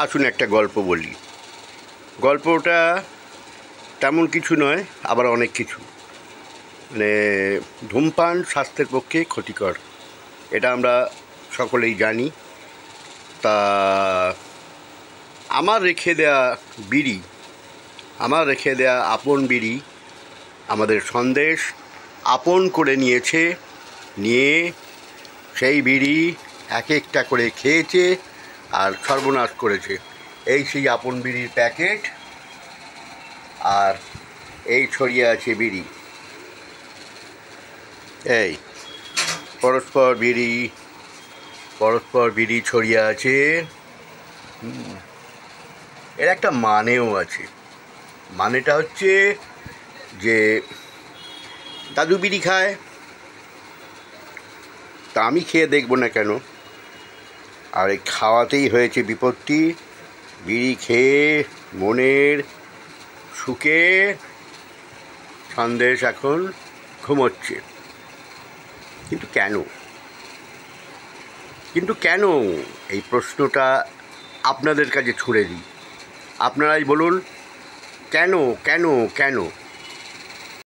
আসুন একটা গল্প বলি। গল্পটা তেমন কিছু নয়, আবার অনেক কিছু। মানে ধূমপান স্বাস্থ্যের পক্ষে ক্ষতিকর, এটা আমরা সকলেই জানি। তা আমার রেখে দেয়া আপন বিড়ি আমাদের সন্দেশ আপন করে নিয়ে সেই বিড়ি এক একটা করে খেয়েছে আর সর্বনাশ করেছে। এই সেই আপন বিড়ির প্যাকেট, আর এই ছড়িয়ে আছে বিড়ি। এই পরস্পর বিড়ি ছড়িয়ে আছে। এর একটা মানেও আছে। মানেটা হচ্ছে যে দাদু বিড়ি খায়, তা আমি খেয়ে দেখবো না কেন? আর এই খাওয়াতেই হয়েছে বিপত্তি। বিড়ি খেয়ে মনের সুখে সন্দেশ এখন ঘুমোচ্ছে। কিন্তু কেন এই প্রশ্নটা আপনাদের কাছে ছুড়ে দিই। আপনারাই বলুন, কেন?